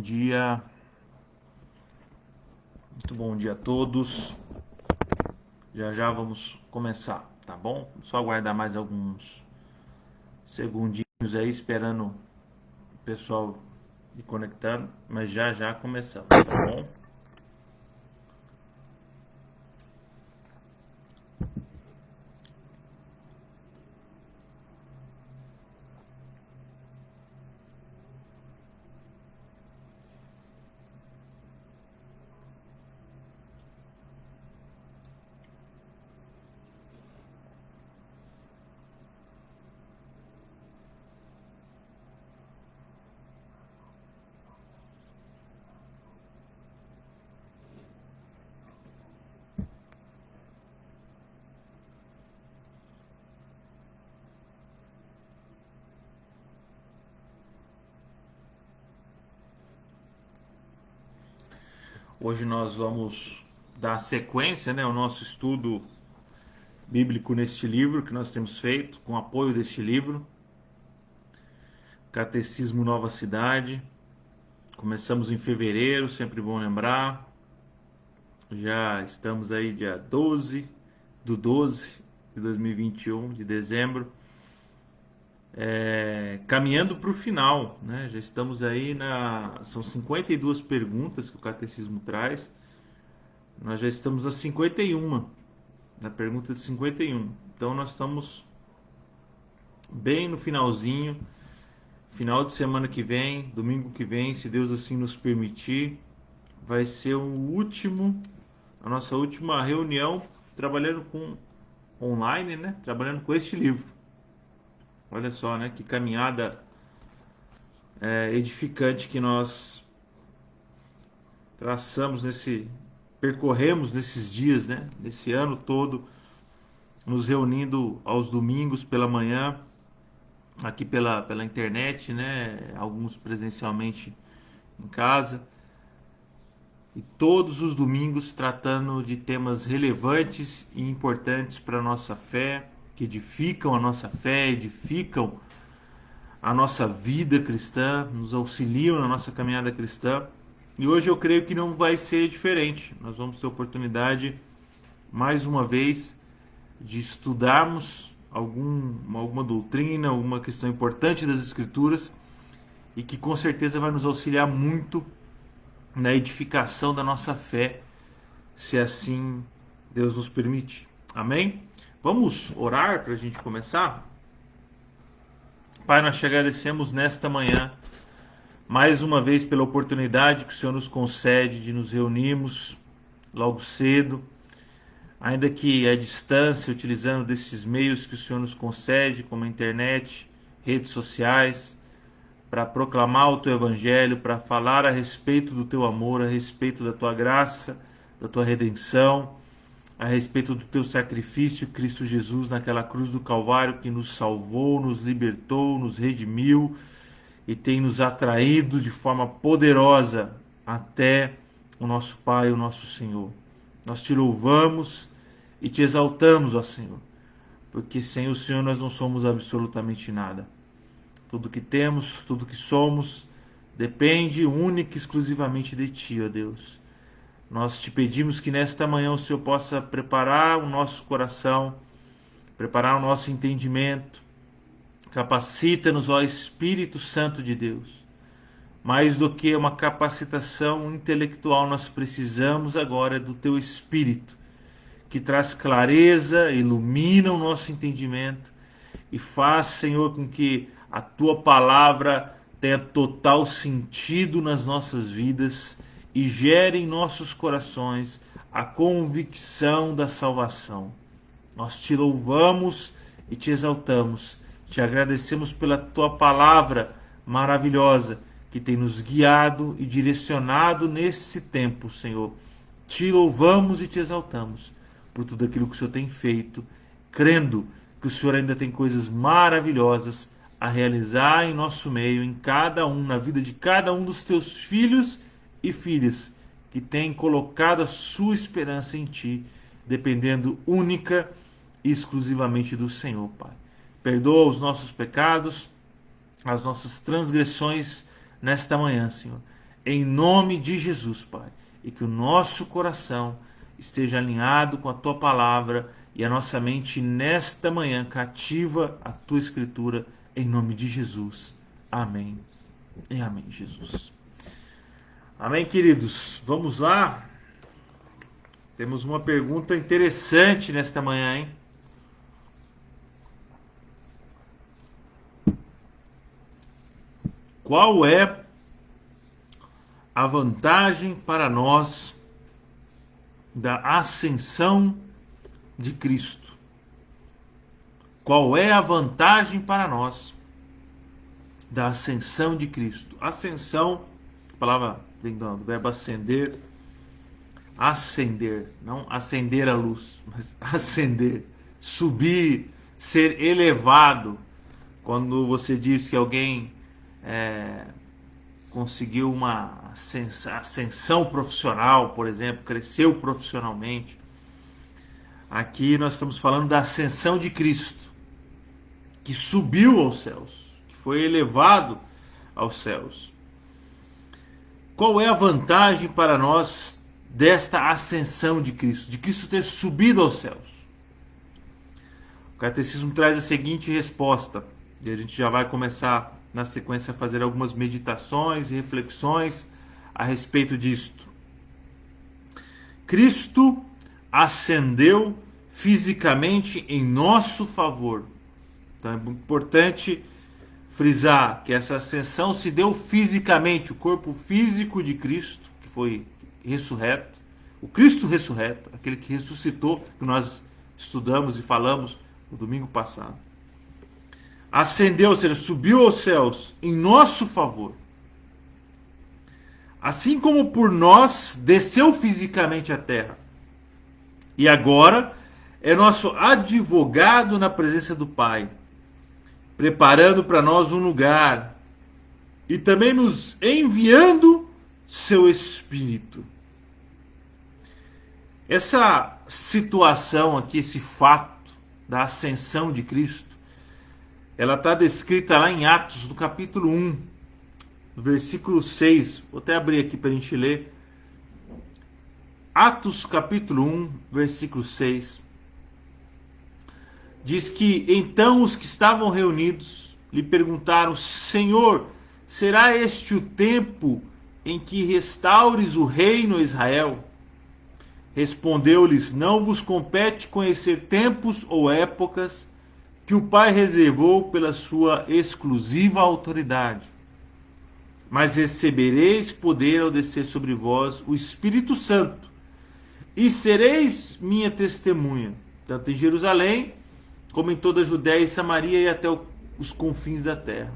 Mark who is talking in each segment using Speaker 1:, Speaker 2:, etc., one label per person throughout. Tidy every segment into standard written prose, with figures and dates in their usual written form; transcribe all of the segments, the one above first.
Speaker 1: dia, muito bom dia a todos. Já já vamos começar, tá bom? Só aguardar mais alguns segundinhos aí, esperando o pessoal ir conectando, mas já já começamos, tá bom? Hoje nós vamos dar sequência, né, ao nosso estudo bíblico neste livro que nós temos feito, com apoio deste livro, Catecismo Nova Cidade. Começamos em fevereiro, sempre bom lembrar. Já estamos aí dia 12 do 12 de 2021, de dezembro. Caminhando para o final, né? Já estamos aí são 52 perguntas que o Catecismo traz. Nós já estamos a 51, na pergunta de 51. Então nós estamos bem no finalzinho. Final de semana que vem, domingo que vem, se Deus assim nos permitir, vai ser a nossa última reunião trabalhando com online, né? Trabalhando com este livro. Olha só, né? Que caminhada edificante que nós percorremos nesses dias, né? Nesse ano todo, nos reunindo aos domingos pela manhã, aqui pela internet, né? Alguns presencialmente em casa. E todos os domingos tratando de temas relevantes e importantes para a nossa fé, que edificam a nossa fé, edificam a nossa vida cristã, nos auxiliam na nossa caminhada cristã. E hoje eu creio que não vai ser diferente. Nós vamos ter oportunidade, mais uma vez, de estudarmos alguma doutrina, alguma questão importante das Escrituras e que com certeza vai nos auxiliar muito na edificação da nossa fé, se assim Deus nos permite. Amém? Vamos orar para a gente começar? Pai, nós te agradecemos nesta manhã, mais uma vez pela oportunidade que o Senhor nos concede de nos reunirmos logo cedo, ainda que à distância, utilizando desses meios que o Senhor nos concede, como a internet, redes sociais, para proclamar o teu evangelho, para falar a respeito do teu amor, a respeito da tua graça, da tua redenção, a respeito do teu sacrifício, Cristo Jesus, naquela cruz do Calvário, que nos salvou, nos libertou, nos redimiu e tem nos atraído de forma poderosa até o nosso Pai, o nosso Senhor. Nós te louvamos e te exaltamos, ó Senhor, porque sem o Senhor nós não somos absolutamente nada. Tudo que temos, tudo que somos, depende única e exclusivamente de Ti, ó Deus. Nós te pedimos que nesta manhã o Senhor possa preparar o nosso coração, preparar o nosso entendimento. Capacita-nos, ó Espírito Santo de Deus. Mais do que uma capacitação intelectual, nós precisamos agora do Teu Espírito, que traz clareza, ilumina o nosso entendimento e faz, Senhor, com que a Tua palavra tenha total sentido nas nossas vidas e gere em nossos corações a convicção da salvação. Nós te louvamos e te exaltamos, te agradecemos pela Tua palavra maravilhosa que tem nos guiado e direcionado nesse tempo, Senhor. Te louvamos e te exaltamos por tudo aquilo que o Senhor tem feito, crendo que o Senhor ainda tem coisas maravilhosas a realizar em nosso meio, em cada um, na vida de cada um dos teus filhos e filhas que têm colocado a sua esperança em Ti, dependendo única e exclusivamente do Senhor, Pai. Perdoa os nossos pecados, as nossas transgressões nesta manhã, Senhor. em nome de Jesus, Pai. E que o nosso coração esteja alinhado com a Tua palavra e a nossa mente nesta manhã cativa a Tua Escritura, em nome de Jesus. Amém. E amém, Jesus. Amém, queridos. Vamos lá. Temos uma pergunta interessante nesta manhã, hein? Qual é a vantagem para nós da ascensão de Cristo? Qual é a vantagem para nós da ascensão de Cristo? Ascensão, a palavra vem do verbo ascender, ascender, não acender a luz, mas ascender, subir, ser elevado. Quando você diz que alguém conseguiu uma ascensão profissional, por exemplo, cresceu profissionalmente. Aqui nós estamos falando da ascensão de Cristo, que subiu aos céus, que foi elevado aos céus. Qual é a vantagem para nós desta ascensão de Cristo ter subido aos céus? O Catecismo traz a seguinte resposta, e a gente já vai começar na sequência a fazer algumas meditações e reflexões a respeito disto. Cristo ascendeu fisicamente em nosso favor. Então é importante frisar que essa ascensão se deu fisicamente, o corpo físico de Cristo, que foi ressurreto, o Cristo ressurreto, aquele que ressuscitou, que nós estudamos e falamos no domingo passado. Ascendeu, ou seja, subiu aos céus em nosso favor. Assim como por nós desceu fisicamente à terra. E agora é nosso advogado na presença do Pai, preparando para nós um lugar e também nos enviando seu Espírito. Essa situação aqui, esse fato da ascensão de Cristo, ela está descrita lá em Atos, no capítulo 1, no versículo 6. Vou até abrir aqui para a gente ler. Atos, capítulo 1, versículo 6. Diz que então os que estavam reunidos lhe perguntaram: Senhor, será este o tempo em que restaures o reino a Israel? Respondeu-lhes: Não vos compete conhecer tempos ou épocas que o Pai reservou pela sua exclusiva autoridade. Mas recebereis poder ao descer sobre vós o Espírito Santo, e sereis minha testemunha, tanto em Jerusalém, como em toda a Judéia e Samaria e até os confins da terra.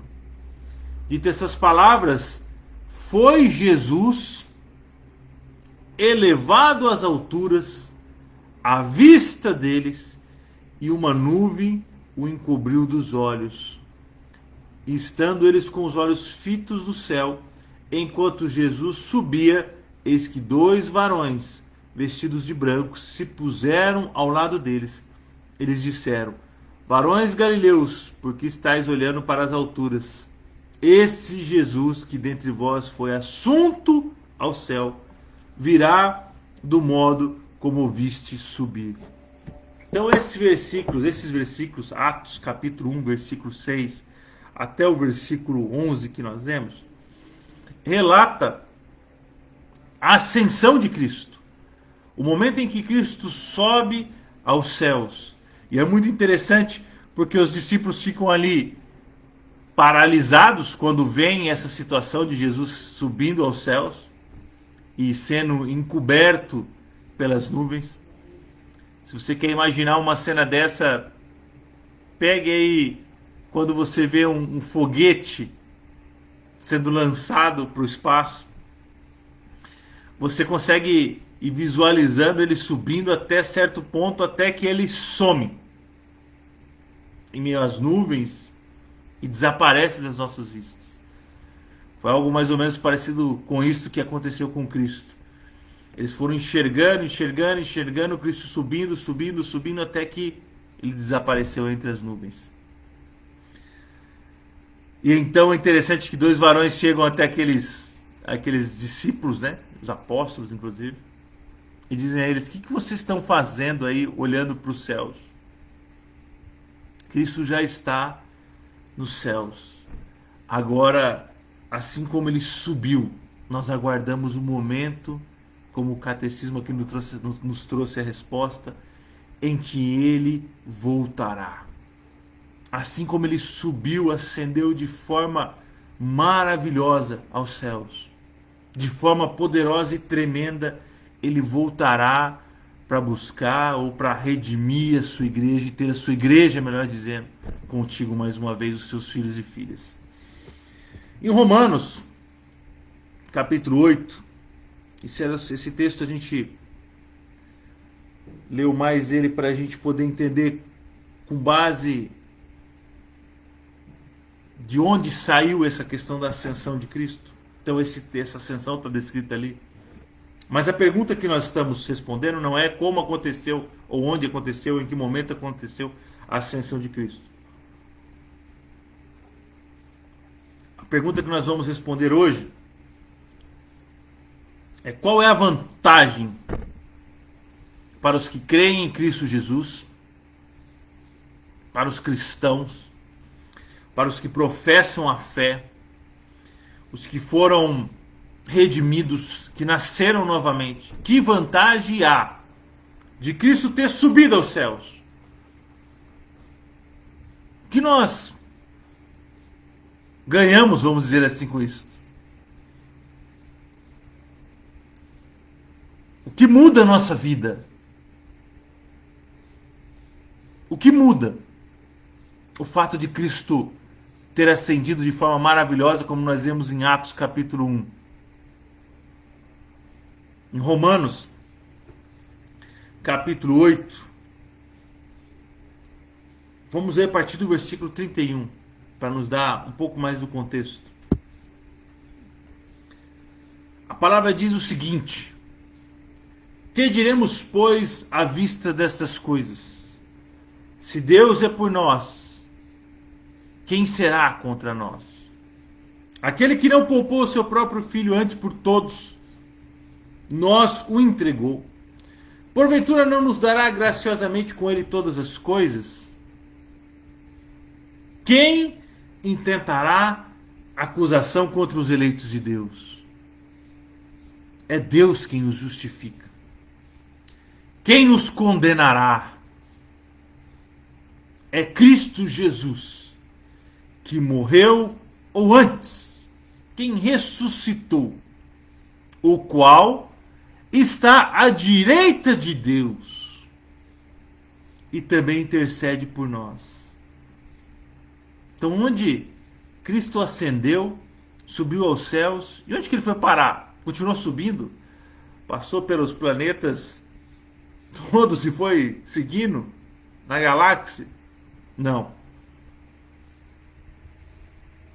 Speaker 1: Dito essas palavras, foi Jesus elevado às alturas, à vista deles, e uma nuvem o encobriu dos olhos. E estando eles com os olhos fitos no céu, enquanto Jesus subia, eis que 2 varões, vestidos de branco, se puseram ao lado deles. Eles disseram: Varões galileus, por que estáis olhando para as alturas? Esse Jesus que dentre vós foi assunto ao céu, virá do modo como o viste subir. Então esses versículos, Atos capítulo 1, versículo 6, até o versículo 11 que nós lemos, relata a ascensão de Cristo. O momento em que Cristo sobe aos céus. E é muito interessante porque os discípulos ficam ali paralisados quando veem essa situação de Jesus subindo aos céus e sendo encoberto pelas nuvens. Se você quer imaginar uma cena dessa, pegue aí quando você vê um foguete sendo lançado para o espaço. Você consegue ir visualizando ele subindo até certo ponto, até que ele some em meio às nuvens e desaparece das nossas vistas. Foi algo mais ou menos parecido com isso que aconteceu com Cristo. Eles foram enxergando Cristo subindo, até que ele desapareceu entre as nuvens. E então é interessante que 2 varões chegam até aqueles discípulos, né? Os apóstolos, inclusive, e dizem a eles: o que vocês estão fazendo aí olhando para os céus? Cristo já está nos céus. Agora, assim como ele subiu, nós aguardamos o momento, como o catecismo aqui nos trouxe a resposta, em que ele voltará. Assim como ele subiu, ascendeu de forma maravilhosa aos céus, de forma poderosa e tremenda, ele voltará para buscar ou para redimir a sua igreja e ter a sua igreja, melhor dizendo, contigo mais uma vez, os seus filhos e filhas. Em Romanos, capítulo 8, esse texto a gente leu mais ele para a gente poder entender com base de onde saiu essa questão da ascensão de Cristo. Então essa ascensão está descrita ali. Mas a pergunta que nós estamos respondendo não é como aconteceu, ou onde aconteceu, em que momento aconteceu a ascensão de Cristo. A pergunta que nós vamos responder hoje é: qual é a vantagem para os que creem em Cristo Jesus, para os cristãos, para os que professam a fé, os que foram redimidos, que nasceram novamente? Que vantagem há de Cristo ter subido aos céus? O que nós ganhamos, vamos dizer assim, com isso? O que muda a nossa vida? O que muda? O fato de Cristo ter ascendido de forma maravilhosa, como nós vemos em Atos capítulo 1. Em Romanos, capítulo 8, vamos ler a partir do versículo 31, para nos dar um pouco mais do contexto. A palavra diz o seguinte: que diremos, pois, à vista destas coisas? Se Deus é por nós, quem será contra nós? Aquele que não poupou o seu próprio filho, antes por todos nós o entregou, porventura não nos dará graciosamente com ele todas as coisas? Quem intentará acusação contra os eleitos de Deus? É Deus quem os justifica. Quem nos condenará? É Cristo Jesus, que morreu, ou antes, quem ressuscitou, o qual está à direita de Deus e também intercede por nós. Então, onde Cristo ascendeu, subiu aos céus, e onde que ele foi parar? Continuou subindo? Passou pelos planetas todos e foi seguindo na galáxia? Não.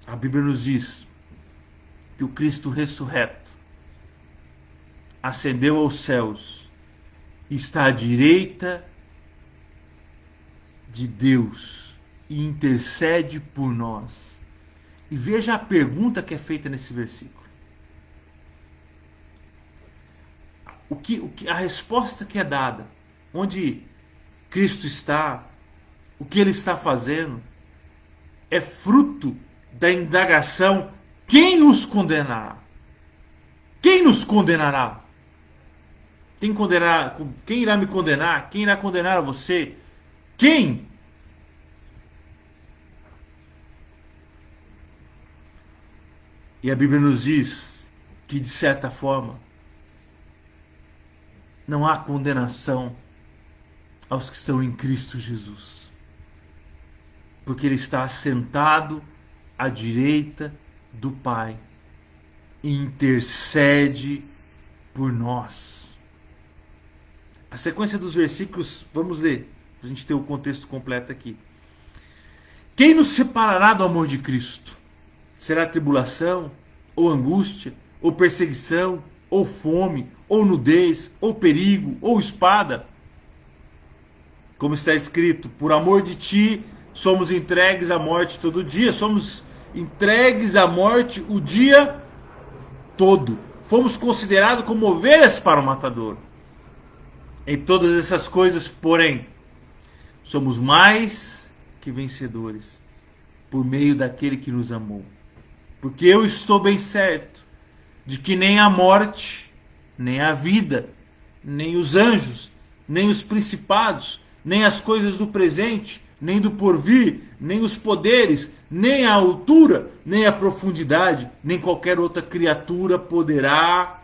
Speaker 1: A Bíblia nos diz que o Cristo ressurreto ascendeu aos céus, está à direita de Deus e intercede por nós. E veja a pergunta que é feita nesse versículo. A resposta que é dada, onde Cristo está, o que ele está fazendo, é fruto da indagação: quem os condenará? Quem nos condenará? Quem irá me condenar? Quem irá condenar a você? Quem? E a Bíblia nos diz que, de certa forma, não há condenação aos que estão em Cristo Jesus, porque ele está assentado à direita do Pai e intercede por nós. A sequência dos versículos, vamos ler, para a gente ter o contexto completo aqui. Quem nos separará do amor de Cristo? Será tribulação, ou angústia, ou perseguição, ou fome, ou nudez, ou perigo, ou espada? Como está escrito: por amor de ti somos entregues à morte todo dia. Somos entregues à morte o dia todo. Fomos considerados como ovelhas para o matador. Em todas essas coisas, porém, somos mais que vencedores por meio daquele que nos amou. Porque eu estou bem certo de que nem a morte, nem a vida, nem os anjos, nem os principados, nem as coisas do presente, nem do porvir, nem os poderes, nem a altura, nem a profundidade, nem qualquer outra criatura poderá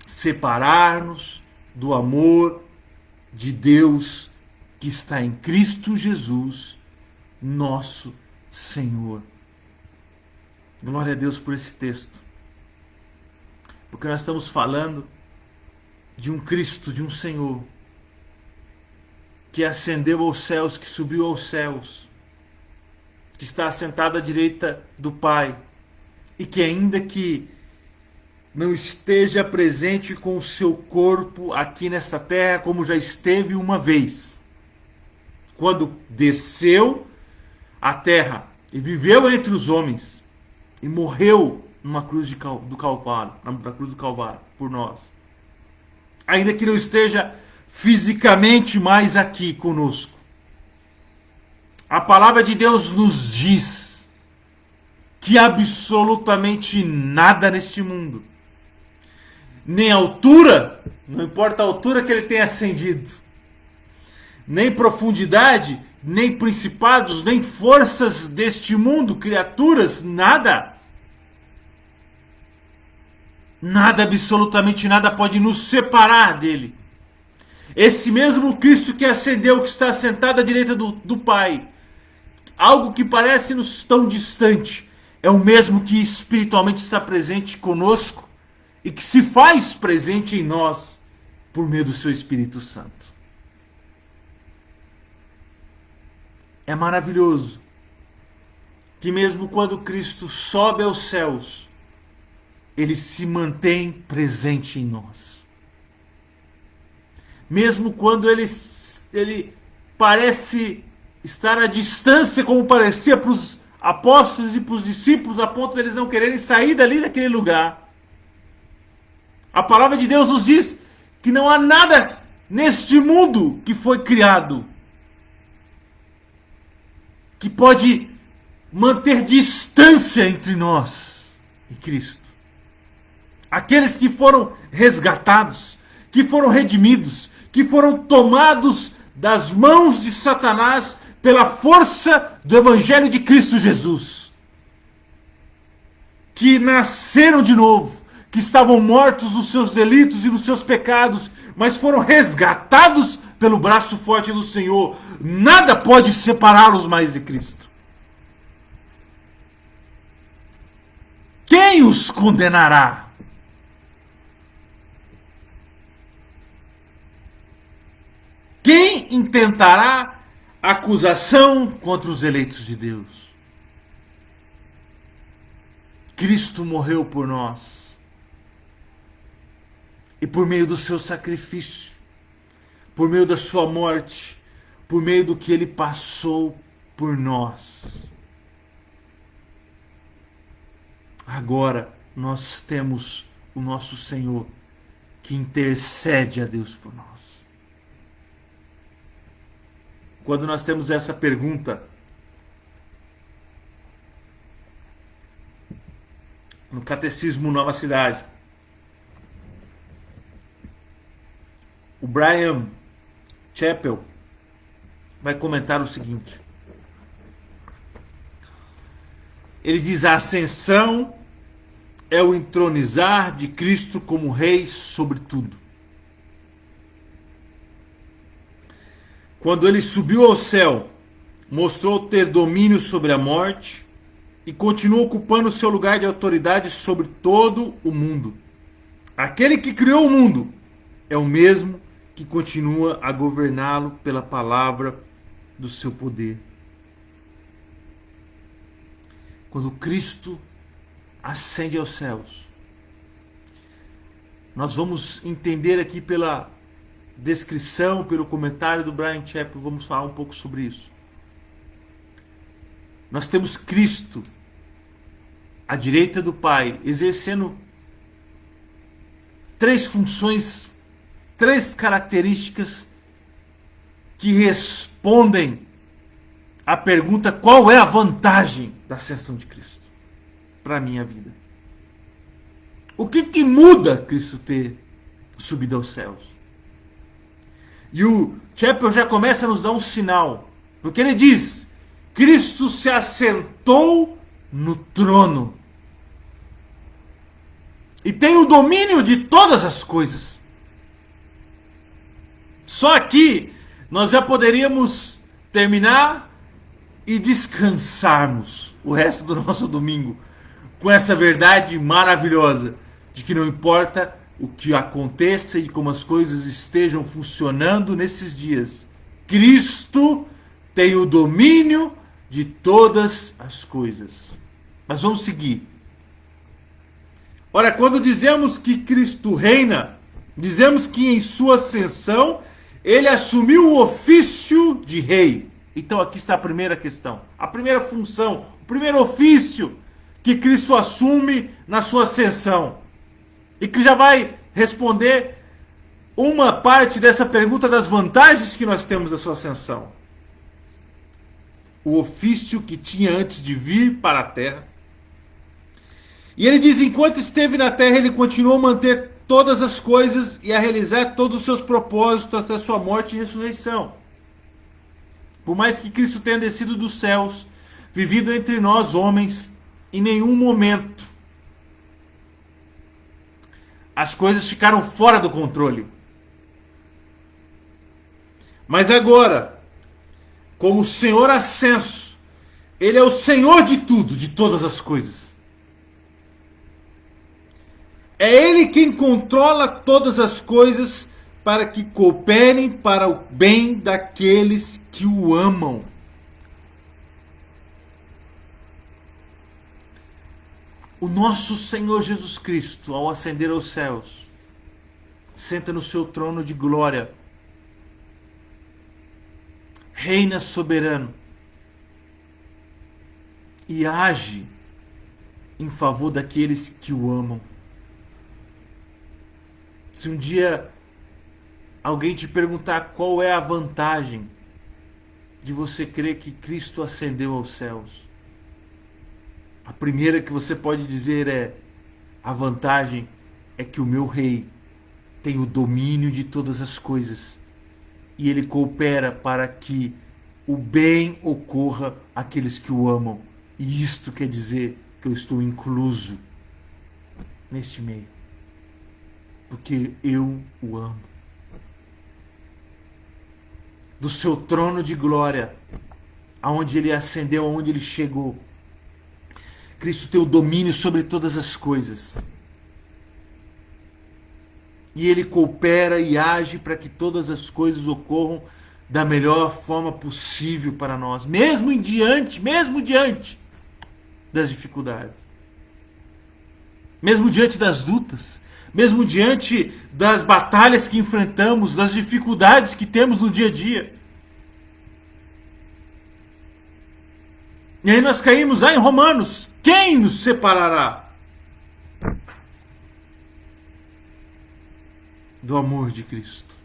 Speaker 1: separar-nos do amor de Deus que está em Cristo Jesus, nosso Senhor. Glória a Deus por esse texto. Porque nós estamos falando de um Cristo, de um Senhor, que ascendeu aos céus, que subiu aos céus, que está assentado à direita do Pai, e que ainda que não esteja presente com o seu corpo aqui nesta terra, como já esteve uma vez, quando desceu à terra e viveu entre os homens e morreu numa cruz do Calvário, na cruz do Calvário, por nós. Ainda que não esteja fisicamente mais aqui conosco, a palavra de Deus nos diz que absolutamente nada neste mundo, nem altura, não importa a altura que ele tenha ascendido, nem profundidade, nem principados, nem forças deste mundo, criaturas, nada, absolutamente nada pode nos separar dele. Esse mesmo Cristo que ascendeu, que está sentado à direita do Pai, algo que parece-nos tão distante, é o mesmo que espiritualmente está presente conosco e que se faz presente em nós por meio do seu Espírito Santo. É maravilhoso que mesmo quando Cristo sobe aos céus, ele se mantém presente em nós. Mesmo quando ele parece estar à distância, como parecia para os apóstolos e para os discípulos, a ponto de eles não quererem sair dali daquele lugar. A palavra de Deus nos diz que não há nada neste mundo que foi criado que pode manter distância entre nós e Cristo. Aqueles que foram resgatados, que foram redimidos, que foram tomados das mãos de Satanás pela força do Evangelho de Cristo Jesus, que nasceram de novo, que estavam mortos nos seus delitos e nos seus pecados, mas foram resgatados pelo braço forte do Senhor. Nada pode separá-los mais de Cristo. Quem os condenará? Quem intentará acusação contra os eleitos de Deus? Cristo morreu por nós. E por meio do seu sacrifício, por meio da sua morte, por meio do que ele passou por nós, agora nós temos o nosso Senhor que intercede a Deus por nós. Quando nós temos essa pergunta no Catecismo Nova Cidade, o Bryan Chapell vai comentar o seguinte. Ele diz: a ascensão é o entronizar de Cristo como Rei sobre tudo. Quando ele subiu ao céu, mostrou ter domínio sobre a morte e continua ocupando seu lugar de autoridade sobre todo o mundo. Aquele que criou o mundo é o mesmo que continua a governá-lo pela palavra do seu poder. Quando Cristo ascende aos céus, nós vamos entender aqui pela descrição, pelo comentário do Bryan Chapell, vamos falar um pouco sobre isso. Nós temos Cristo à direita do Pai, exercendo três funções, três características que respondem à pergunta: qual é a vantagem da ascensão de Cristo para a minha vida? O que muda Cristo ter subido aos céus? E o Chappell já começa a nos dar um sinal, porque ele diz: Cristo se assentou no trono e tem o domínio de todas as coisas. Só aqui nós já poderíamos terminar e descansarmos o resto do nosso domingo com essa verdade maravilhosa de que não importa o que aconteça e como as coisas estejam funcionando nesses dias, Cristo tem o domínio de todas as coisas. Mas vamos seguir. Ora, quando dizemos que Cristo reina, dizemos que em sua ascensão ele assumiu o ofício de rei. Então aqui está a primeira questão, a primeira função, o primeiro ofício que Cristo assume na sua ascensão. E que já vai responder uma parte dessa pergunta das vantagens que nós temos da sua ascensão. O ofício que tinha antes de vir para a terra. E ele diz: enquanto esteve na terra, ele continuou a manter todas as coisas e a realizar todos os seus propósitos até sua morte e ressurreição. Por mais que Cristo tenha descido dos céus, vivido entre nós homens, em nenhum momento as coisas ficaram fora do controle. Mas agora, como Senhor ascenso, ele é o Senhor de tudo, de todas as coisas. É ele quem controla todas as coisas para que cooperem para o bem daqueles que o amam. O nosso Senhor Jesus Cristo, ao ascender aos céus, senta no seu trono de glória, reina soberano e age em favor daqueles que o amam. Se um dia alguém te perguntar qual é a vantagem de você crer que Cristo ascendeu aos céus, a primeira que você pode dizer é: a vantagem é que o meu rei tem o domínio de todas as coisas e ele coopera para que o bem ocorra àqueles que o amam. E isto quer dizer que eu estou incluso neste meio, porque eu o amo. Do seu trono de glória, aonde ele ascendeu, aonde ele chegou, Cristo tem o domínio sobre todas as coisas. E ele coopera e age para que todas as coisas ocorram da melhor forma possível para nós, mesmo diante das dificuldades. Mesmo diante das lutas, mesmo diante das batalhas que enfrentamos, das dificuldades que temos no dia a dia. E aí nós caímos em Romanos: quem nos separará do amor de Cristo?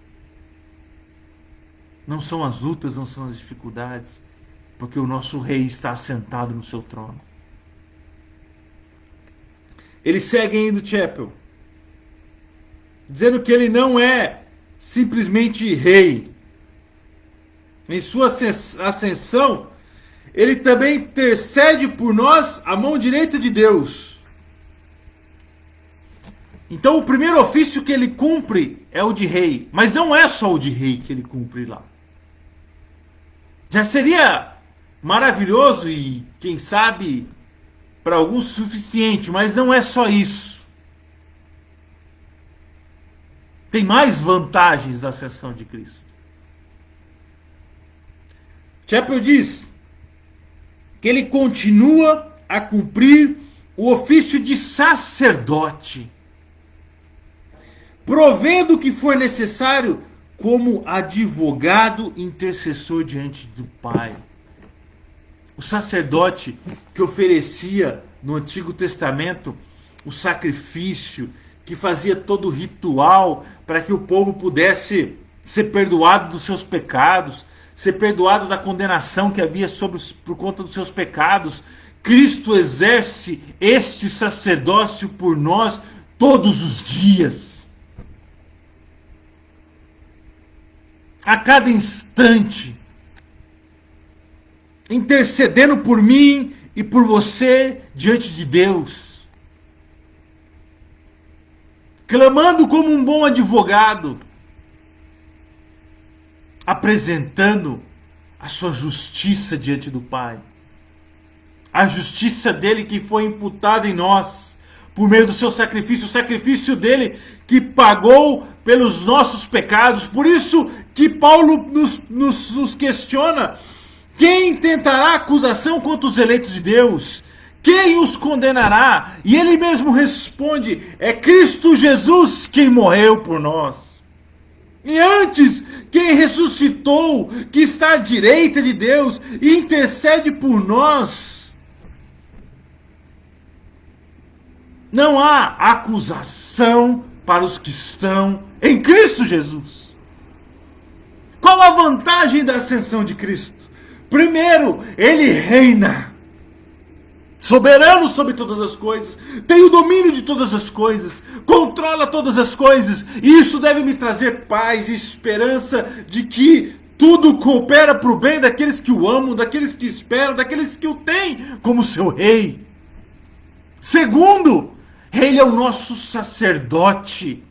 Speaker 1: Não são as lutas, não são as dificuldades, porque o nosso rei está assentado no seu trono. Ele segue ainda o Chappell, dizendo que ele não é simplesmente rei. Em sua ascensão, ele também intercede por nós à mão direita de Deus. Então o primeiro ofício que ele cumpre é o de rei. Mas não é só o de rei que ele cumpre lá. Já seria maravilhoso e, quem sabe, para alguns suficiente, mas não é só isso. Tem mais vantagens da ascensão de Cristo. Chappell diz que ele continua a cumprir o ofício de sacerdote, provendo o que for necessário como advogado intercessor diante do Pai. O sacerdote que oferecia no Antigo Testamento o sacrifício que fazia todo o ritual para que o povo pudesse ser perdoado dos seus pecados, ser perdoado da condenação que havia por conta dos seus pecados. Cristo exerce este sacerdócio por nós todos os dias. A cada instante. Intercedendo por mim e por você diante de Deus. Clamando como um bom advogado. Apresentando a sua justiça diante do Pai. A justiça dele que foi imputada em nós por meio do seu sacrifício, o sacrifício dele que pagou pelos nossos pecados. Por isso que Paulo nos questiona: quem tentará acusação contra os eleitos de Deus? Quem os condenará? E ele mesmo responde: é Cristo Jesus quem morreu por nós. E antes, quem ressuscitou, que está à direita de Deus e intercede por nós. Não há acusação para os que estão em Cristo Jesus. Qual a vantagem da ascensão de Cristo? Primeiro, ele reina. Soberano sobre todas as coisas, tem o domínio de todas as coisas, controla todas as coisas, e isso deve me trazer paz e esperança de que tudo coopera para o bem daqueles que o amam, daqueles que esperam, daqueles que o têm como seu rei. Segundo, ele é o nosso sacerdote,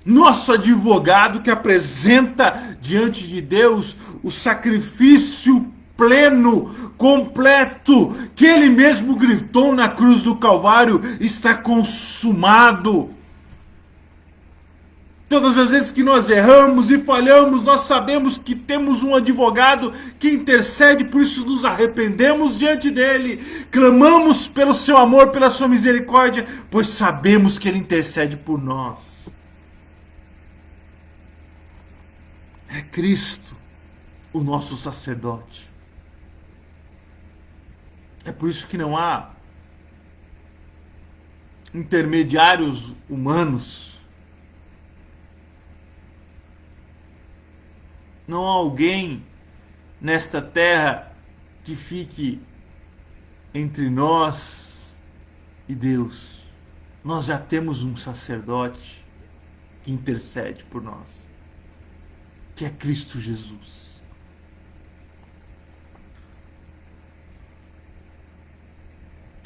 Speaker 1: nosso advogado que apresenta diante de Deus o sacrifício pleno, completo, que ele mesmo gritou na cruz do Calvário: está consumado. Todas as vezes que nós erramos e falhamos, nós sabemos que temos um advogado que intercede, por isso nos arrependemos diante dele, clamamos pelo seu amor, pela sua misericórdia, pois sabemos que ele intercede por nós. É Cristo, o nosso sacerdote. É por isso que não há intermediários humanos. Não há alguém nesta terra que fique entre nós e Deus. Nós já temos um sacerdote que intercede por nós, que é Cristo Jesus.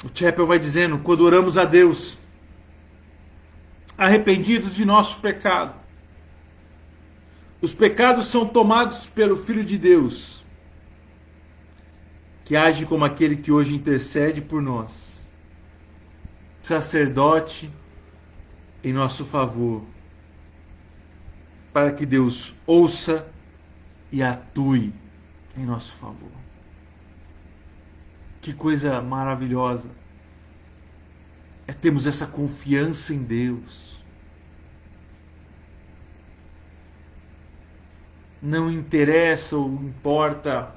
Speaker 1: O Chappell vai dizendo: quando oramos a Deus, arrependidos de nosso pecado, os pecados são tomados pelo Filho de Deus, que age como aquele que hoje intercede por nós, sacerdote em nosso favor, para que Deus ouça e atue em nosso favor. Que coisa maravilhosa é termos essa confiança em Deus. Não interessa ou importa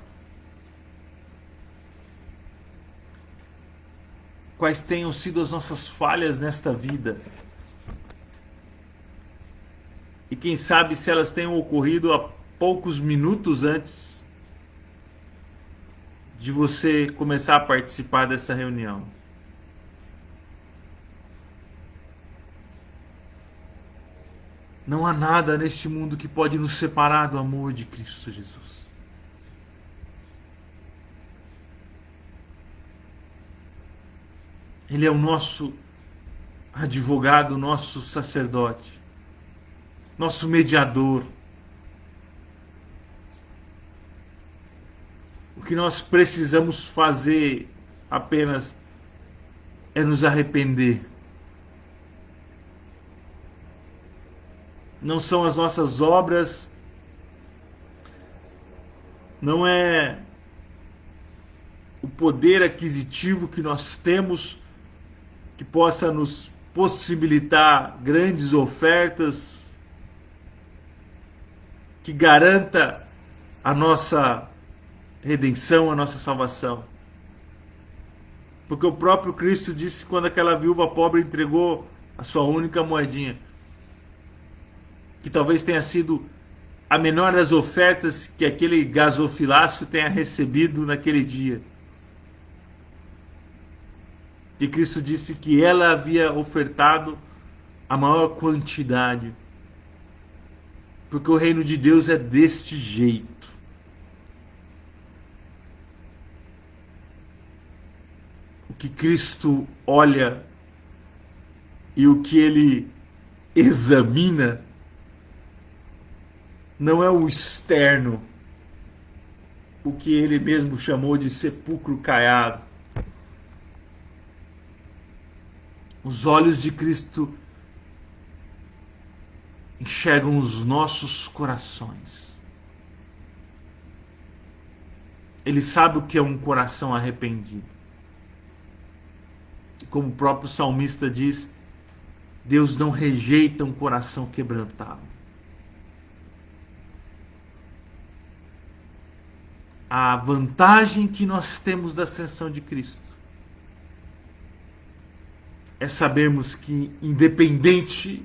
Speaker 1: quais tenham sido as nossas falhas nesta vida. E quem sabe se elas tenham ocorrido há poucos minutos antes de você começar a participar dessa reunião. Não há nada neste mundo que pode nos separar do amor de Cristo Jesus. Ele é o nosso advogado, nosso sacerdote, nosso mediador. O que nós precisamos fazer apenas é nos arrepender. Não são as nossas obras, não é o poder aquisitivo que nós temos que possa nos possibilitar grandes ofertas, que garanta a nossa redenção, a nossa salvação. Porque o próprio Cristo disse, quando aquela viúva pobre entregou a sua única moedinha, que talvez tenha sido a menor das ofertas que aquele gasofilácio tenha recebido naquele dia. E Cristo disse que ela havia ofertado a maior quantidade. Porque o reino de Deus é deste jeito. O que Cristo olha e o que ele examina não é o externo, o que ele mesmo chamou de sepulcro caiado. Os olhos de Cristo enxergam os nossos corações. Ele sabe o que é um coração arrependido. E como o próprio salmista diz, Deus não rejeita um coração quebrantado. A vantagem que nós temos da ascensão de Cristo é sabermos que, independente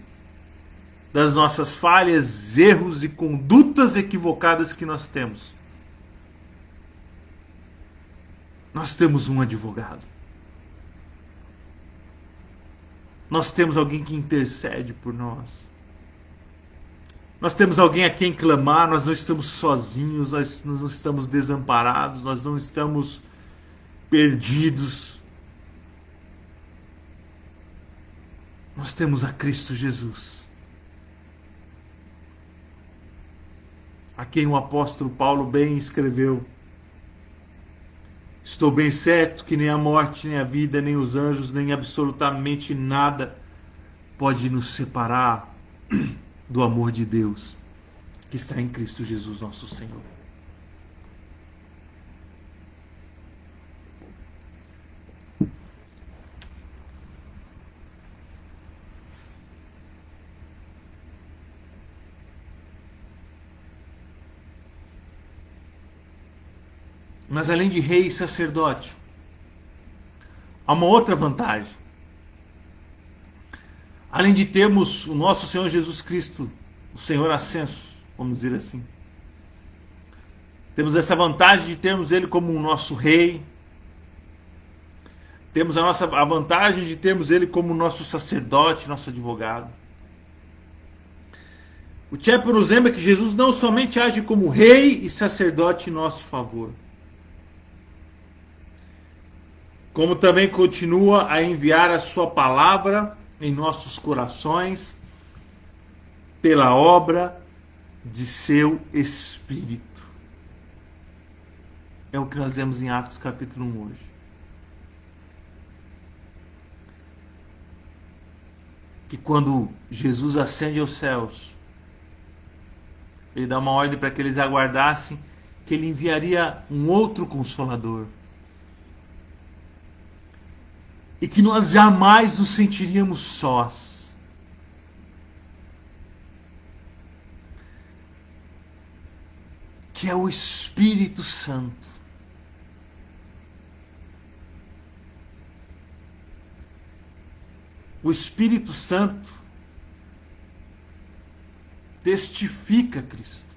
Speaker 1: das nossas falhas, erros e condutas equivocadas que nós temos um advogado. Nós temos alguém que intercede por nós. Nós temos alguém a quem clamar, nós não estamos sozinhos, nós não estamos desamparados, nós não estamos perdidos. Nós temos a Cristo Jesus, a quem o apóstolo Paulo bem escreveu: estou bem certo que nem a morte, nem a vida, nem os anjos, nem absolutamente nada pode nos separar do amor de Deus que está em Cristo Jesus nosso Senhor. Mas além de rei e sacerdote, há uma outra vantagem. Além de termos o nosso Senhor Jesus Cristo, o Senhor ascenso, vamos dizer assim, temos essa vantagem de termos Ele como o nosso rei. Temos a vantagem de termos Ele como nosso sacerdote, nosso advogado. O Chapel nos lembra que Jesus não somente age como rei e sacerdote em nosso favor, como também continua a enviar a sua palavra em nossos corações pela obra de seu Espírito. É o que nós vemos em Atos capítulo 1 hoje. Que quando Jesus ascende aos céus, Ele dá uma ordem para que eles aguardassem que Ele enviaria um outro Consolador. E que nós jamais nos sentiríamos sós. Que é o Espírito Santo. O Espírito Santo testifica Cristo.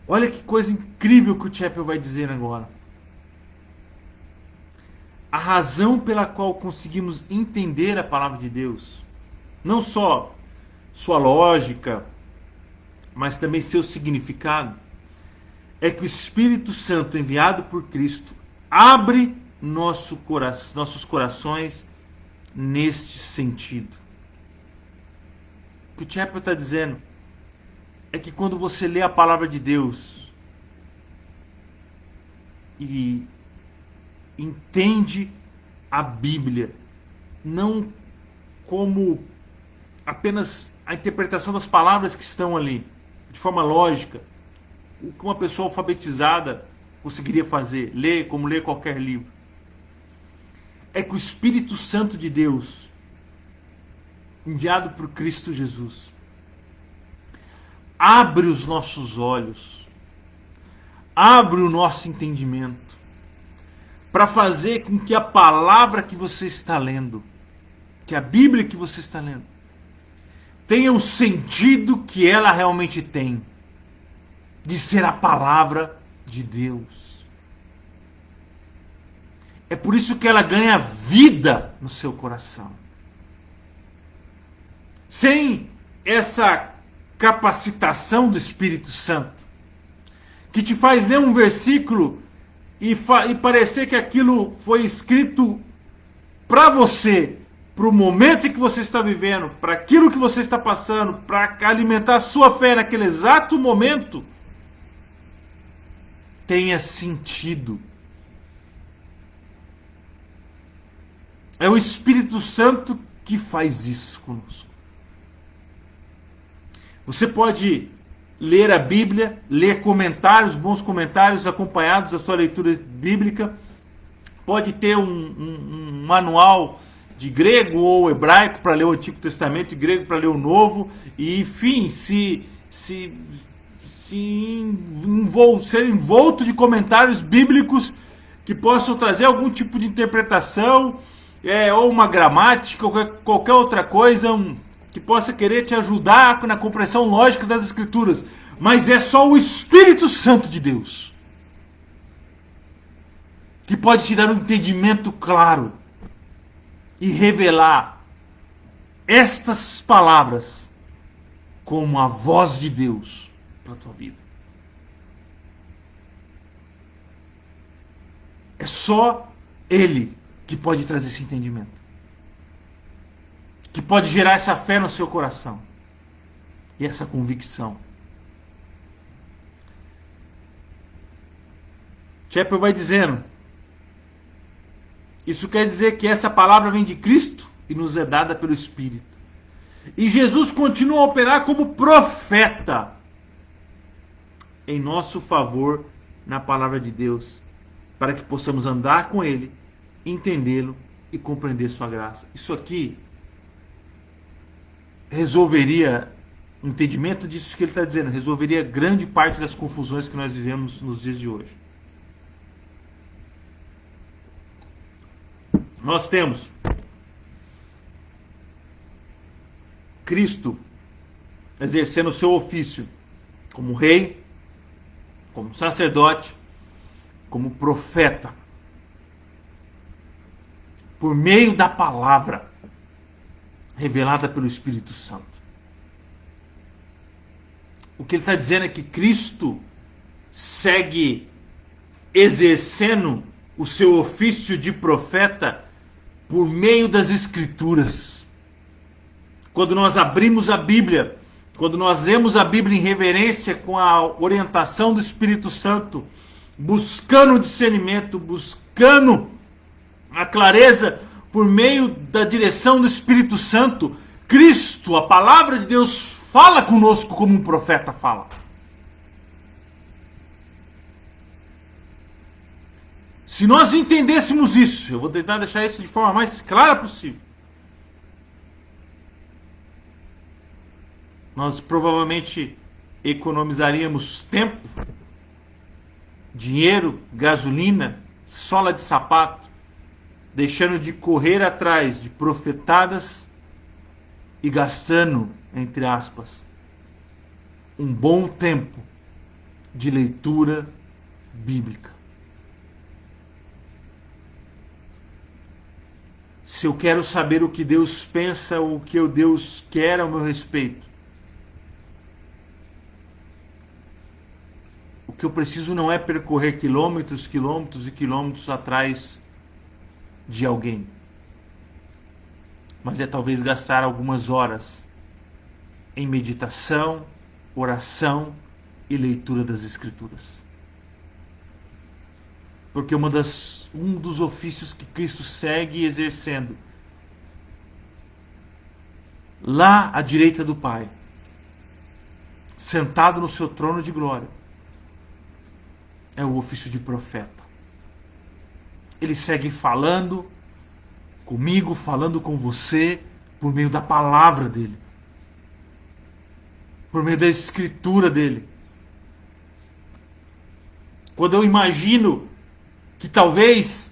Speaker 1: Olha que coisa incrível que o Chapel vai dizer agora. A razão pela qual conseguimos entender a palavra de Deus, não só sua lógica, mas também seu significado, é que o Espírito Santo enviado por Cristo abre nossos corações neste sentido. O que o Chapel está dizendo é que quando você lê a palavra de Deus e entende a Bíblia não como apenas a interpretação das palavras que estão ali, de forma lógica, o que uma pessoa alfabetizada conseguiria fazer, ler como ler qualquer livro. É que o Espírito Santo de Deus, enviado por Cristo Jesus, abre os nossos olhos, abre o nosso entendimento, para fazer com que a palavra que você está lendo, que a Bíblia que você está lendo, tenha o sentido que ela realmente tem, de ser a palavra de Deus. É por isso que ela ganha vida no seu coração. Sem essa capacitação do Espírito Santo, que te faz ler um versículo e parecer que aquilo foi escrito para você, para o momento em que você está vivendo, para aquilo que você está passando, para alimentar a sua fé naquele exato momento, tenha sentido. É o Espírito Santo que faz isso conosco. Você pode ler a Bíblia, ler comentários, bons comentários acompanhados da sua leitura bíblica. Pode ter um manual de grego ou hebraico para ler o Antigo Testamento e grego para ler o Novo. E, enfim, ser envolto de comentários bíblicos que possam trazer algum tipo de interpretação, ou uma gramática, ou qualquer outra coisa, que possa querer te ajudar na compreensão lógica das Escrituras. Mas é só o Espírito Santo de Deus que pode te dar um entendimento claro e revelar estas palavras como a voz de Deus para a tua vida. É só Ele que pode trazer esse entendimento, que pode gerar essa fé no seu coração e essa convicção. Chappell vai dizendo: isso quer dizer que essa palavra vem de Cristo e nos é dada pelo Espírito. E Jesus continua a operar como profeta em nosso favor na palavra de Deus, para que possamos andar com Ele, entendê-lo e compreender sua graça. Isso aqui resolveria, o entendimento disso que ele está dizendo, resolveria grande parte das confusões que nós vivemos nos dias de hoje. Nós temos Cristo exercendo o seu ofício como rei, como sacerdote, como profeta, por meio da palavra revelada pelo Espírito Santo. O que ele está dizendo é que Cristo segue exercendo o seu ofício de profeta por meio das Escrituras. Quando nós abrimos a Bíblia, quando nós lemos a Bíblia em reverência com a orientação do Espírito Santo, buscando o discernimento, buscando a clareza por meio da direção do Espírito Santo, Cristo, a palavra de Deus, fala conosco como um profeta fala. Se nós entendêssemos isso, eu vou tentar deixar isso de forma mais clara possível, nós provavelmente economizaríamos tempo, dinheiro, gasolina, sola de sapato, deixando de correr atrás de profetadas e gastando, entre aspas, um bom tempo de leitura bíblica. Se eu quero saber o que Deus pensa, o que Deus quer ao meu respeito, o que eu preciso não é percorrer quilômetros, quilômetros e quilômetros atrás de alguém, mas é talvez gastar algumas horas em meditação, oração e leitura das Escrituras. Porque um dos ofícios que Cristo segue exercendo lá à direita do Pai, sentado no seu trono de glória, é o ofício de profeta. Ele segue falando comigo, falando com você, por meio da palavra dele, por meio da escritura dele. Quando eu imagino que talvez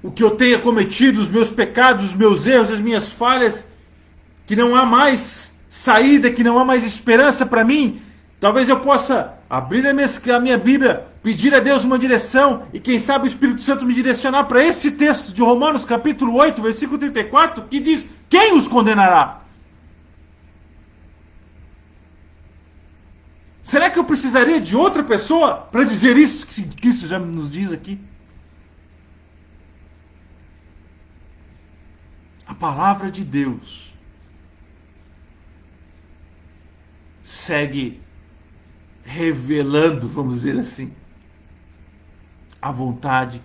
Speaker 1: o que eu tenha cometido, os meus pecados, os meus erros, as minhas falhas, que não há mais saída, que não há mais esperança para mim, talvez eu possa abrir a minha Bíblia, pedir a Deus uma direção e quem sabe o Espírito Santo me direcionar para esse texto de Romanos capítulo 8, versículo 34, que diz: quem os condenará? Será que eu precisaria de outra pessoa para dizer isso que isso já nos diz aqui? A palavra de Deus segue revelando, vamos dizer assim, a vontade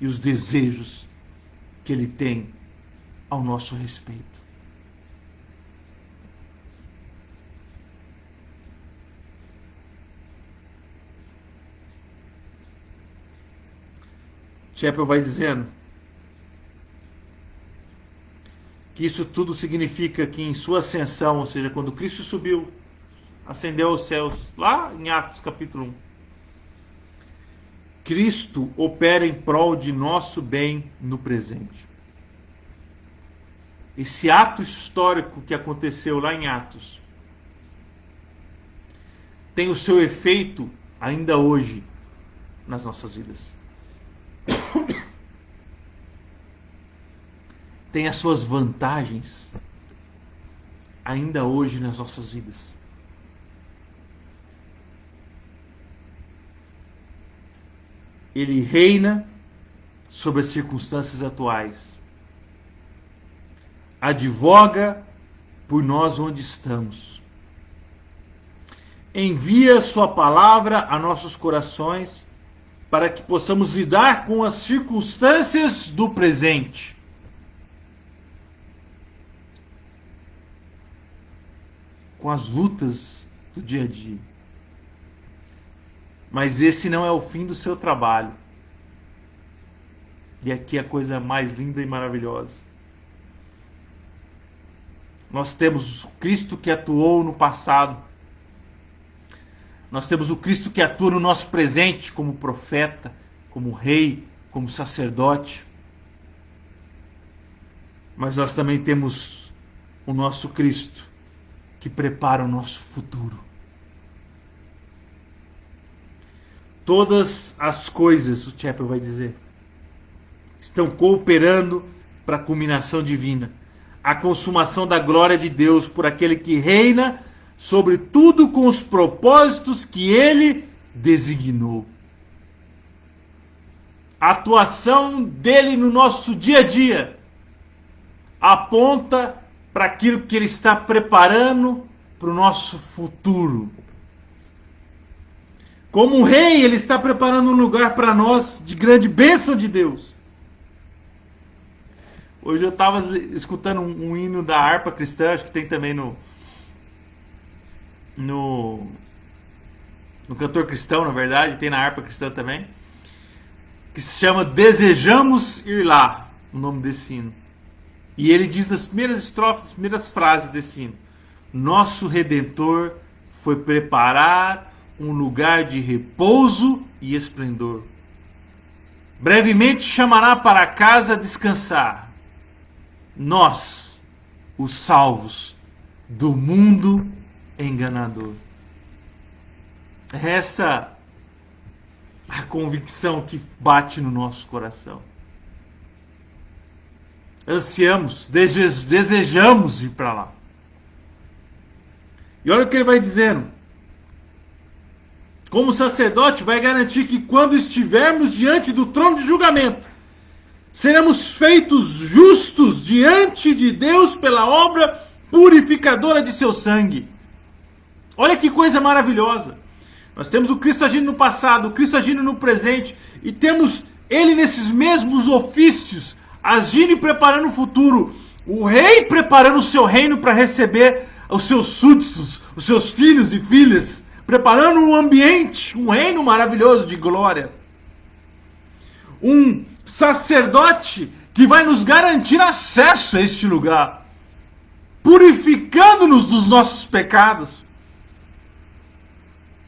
Speaker 1: e os desejos que Ele tem ao nosso respeito. Chappell vai dizendo que isso tudo significa que em sua ascensão, ou seja, quando Cristo subiu, ascendeu aos céus, lá em Atos capítulo 1, Cristo opera em prol de nosso bem no presente. Esse ato histórico que aconteceu lá em Atos tem o seu efeito ainda hoje nas nossas vidas. Tem as suas vantagens ainda hoje nas nossas vidas. Ele reina sobre as circunstâncias atuais. Advoga por nós onde estamos. Envia sua palavra a nossos corações para que possamos lidar com as circunstâncias do presente. Com as lutas do dia a dia. Mas esse não é o fim do seu trabalho. E aqui é a coisa mais linda e maravilhosa. Nós temos o Cristo que atuou no passado. Nós temos o Cristo que atua no nosso presente como profeta, como rei, como sacerdote. Mas nós também temos o nosso Cristo que prepara o nosso futuro. Todas as coisas, o Chappell vai dizer, estão cooperando para a culminação divina, a consumação da glória de Deus por aquele que reina sobre tudo com os propósitos que Ele designou. A atuação dele no nosso dia a dia aponta para aquilo que Ele está preparando para o nosso futuro. Como um rei, Ele está preparando um lugar para nós de grande bênção de Deus. Hoje eu estava escutando um hino da harpa cristã, acho que tem também no cantor cristão, na verdade, tem na harpa cristã também, que se chama Desejamos Ir Lá, o nome desse hino. E ele diz nas primeiras estrofes, nas primeiras frases desse hino: nosso Redentor foi preparar um lugar de repouso e esplendor. Brevemente chamará para casa descansar. Nós, os salvos do mundo enganador. Essa é a convicção que bate no nosso coração. Ansiamos, desejamos ir para lá. E olha o que ele vai dizendo. Como sacerdote, vai garantir que quando estivermos diante do trono de julgamento, seremos feitos justos diante de Deus pela obra purificadora de seu sangue. Olha que coisa maravilhosa. Nós temos o Cristo agindo no passado, o Cristo agindo no presente, e temos Ele nesses mesmos ofícios, agindo e preparando o futuro. O rei preparando o seu reino para receber os seus súditos, os seus filhos e filhas, preparando um ambiente, um reino maravilhoso de glória. Um sacerdote que vai nos garantir acesso a este lugar, purificando-nos dos nossos pecados,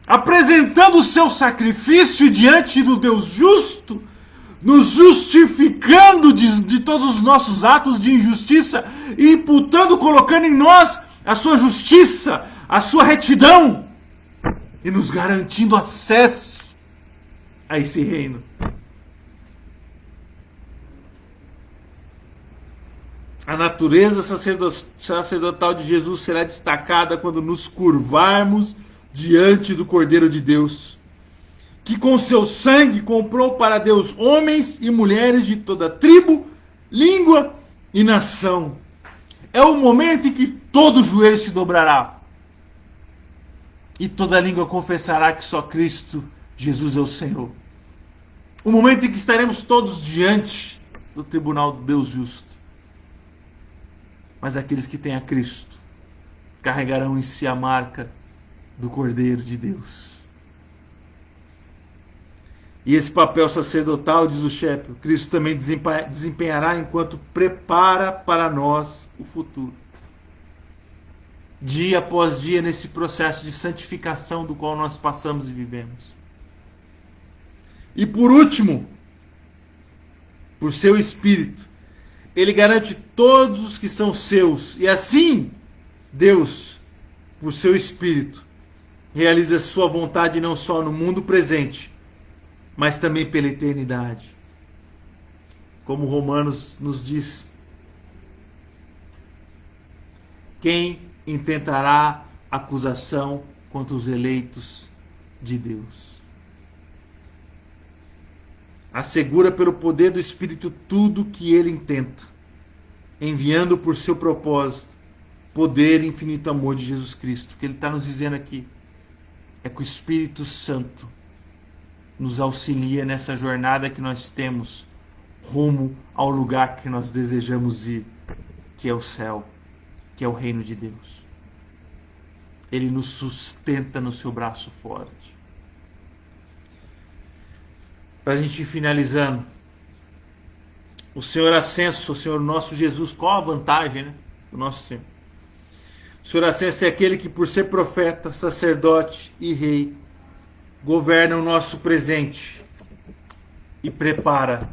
Speaker 1: apresentando o seu sacrifício diante do Deus justo, nos justificando de todos os nossos atos de injustiça e imputando, colocando em nós a sua justiça, a sua retidão e nos garantindo acesso a esse reino. A natureza sacerdotal de Jesus será destacada quando nos curvarmos diante do Cordeiro de Deus, que com seu sangue comprou para Deus homens e mulheres de toda tribo, língua e nação. É o momento em que todo joelho se dobrará e toda língua confessará que só Cristo Jesus é o Senhor. O momento em que estaremos todos diante do tribunal do Deus justo. Mas aqueles que têm a Cristo carregarão em si a marca do Cordeiro de Deus. E esse papel sacerdotal, diz o Shepard, Cristo também desempenhará enquanto prepara para nós o futuro. Dia após dia, nesse processo de santificação do qual nós passamos e vivemos. E por último, por seu Espírito, Ele garante todos os que são seus. E assim, Deus, por seu Espírito, realiza sua vontade não só no mundo presente, mas também pela eternidade. Como Romanos nos diz, quem intentará acusação contra os eleitos de Deus? Assegura pelo poder do Espírito tudo que ele intenta, enviando por seu propósito poder e infinito amor de Jesus Cristo. O que ele está nos dizendo aqui é que o Espírito Santo nos auxilia nessa jornada que nós temos rumo ao lugar que nós desejamos ir, que é o céu, que é o reino de Deus. Ele nos sustenta no seu braço forte. Para a gente ir finalizando, o Senhor ascenso, o Senhor nosso Jesus, qual a vantagem, né, do nosso Senhor? O Senhor ascenso é aquele que, por ser profeta, sacerdote e rei, governa o nosso presente e prepara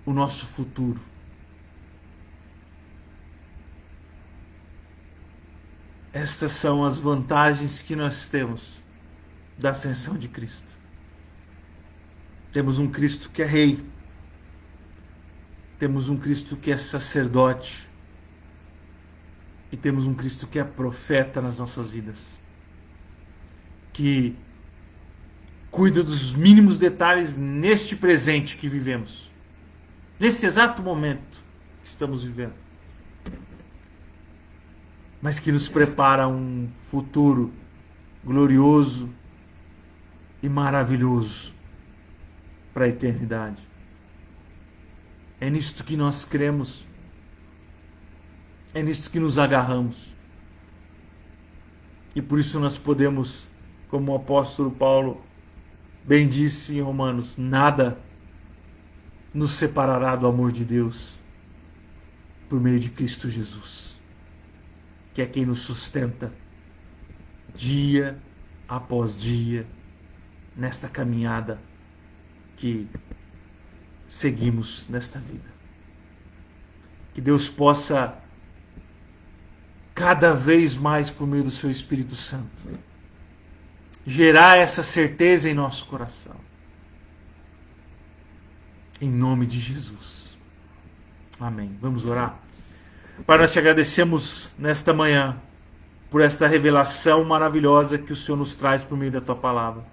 Speaker 1: o nosso futuro. Estas são as vantagens que nós temos da ascensão de Cristo. Temos um Cristo que é rei. Temos um Cristo que é sacerdote. E temos um Cristo que é profeta nas nossas vidas. Que cuida dos mínimos detalhes neste presente que vivemos. Nesse exato momento que estamos vivendo. Mas que nos prepara um futuro glorioso e maravilhoso para a eternidade. É nisto que nós cremos. É nisto que nos agarramos. E por isso nós podemos, como o apóstolo Paulo bem disse em Romanos, nada nos separará do amor de Deus por meio de Cristo Jesus, que é quem nos sustenta dia após dia nesta caminhada que seguimos nesta vida. Que Deus possa cada vez mais, por meio do seu Espírito Santo, gerar essa certeza em nosso coração. Em nome de Jesus. Amém. Vamos orar? Pai, nós te agradecemos nesta manhã por esta revelação maravilhosa que o Senhor nos traz por meio da tua palavra.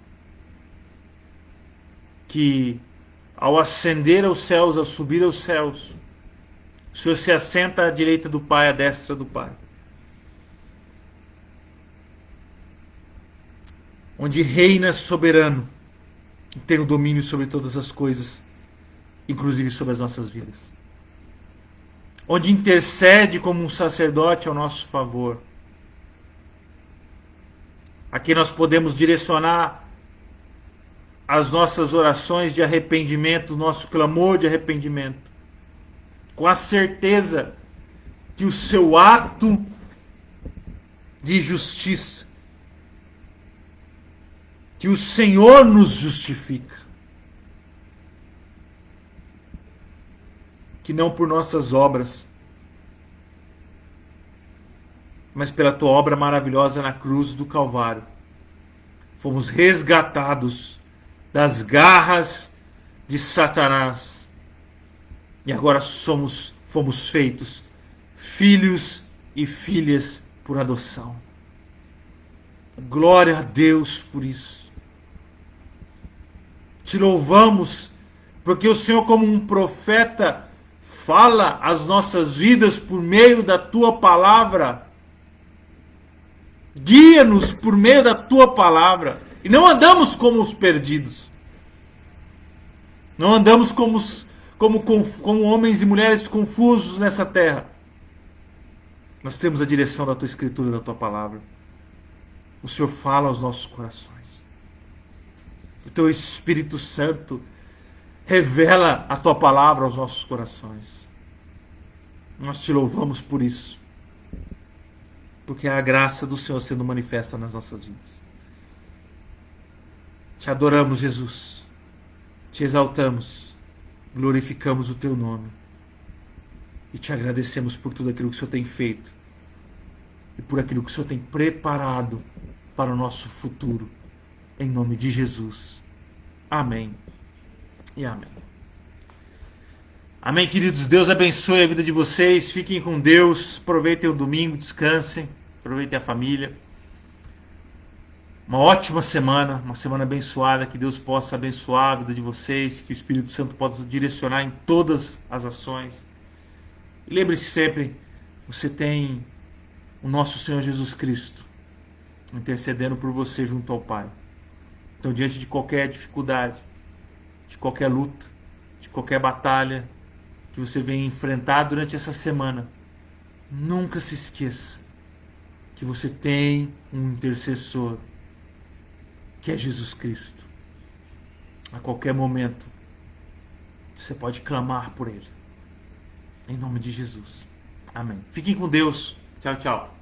Speaker 1: Que ao ascender aos céus, ao subir aos céus, o Senhor se assenta à direita do Pai, à destra do Pai. Onde reina soberano e tem o domínio sobre todas as coisas, inclusive sobre as nossas vidas. Onde intercede como um sacerdote ao nosso favor. A quem nós podemos direcionar as nossas orações de arrependimento, nosso clamor de arrependimento, com a certeza que o seu ato de justiça, que o Senhor nos justifica, que não por nossas obras, mas pela tua obra maravilhosa na cruz do Calvário. Fomos resgatados das garras de Satanás. E agora fomos feitos filhos e filhas por adoção. Glória a Deus por isso. Te louvamos, porque o Senhor, como um profeta, fala as nossas vidas por meio da tua palavra. Guia-nos por meio da tua palavra. E não andamos como os perdidos. Não andamos como homens e mulheres confusos nessa terra. Nós temos a direção da tua escritura, da tua palavra. O Senhor fala aos nossos corações. O teu Espírito Santo revela a tua palavra aos nossos corações. Nós te louvamos por isso. Porque é a graça do Senhor sendo manifesta nas nossas vidas. Te adoramos, Jesus. Te exaltamos. Glorificamos o teu nome. E te agradecemos por tudo aquilo que o Senhor tem feito. E por aquilo que o Senhor tem preparado para o nosso futuro. Em nome de Jesus. Amém. E amém. Amém, queridos. Deus abençoe a vida de vocês. Fiquem com Deus. Aproveitem o domingo. Descansem. Aproveitem a família. Uma ótima semana. Uma semana abençoada. Que Deus possa abençoar a vida de vocês. Que o Espírito Santo possa direcionar em todas as ações. E lembre-se sempre. Você tem o nosso Senhor Jesus Cristo intercedendo por você junto ao Pai. Então, diante de qualquer dificuldade, de qualquer luta, de qualquer batalha que você venha enfrentar durante essa semana, nunca se esqueça que você tem um intercessor, que é Jesus Cristo. A qualquer momento, você pode clamar por Ele. Em nome de Jesus. Amém. Fiquem com Deus. Tchau, tchau.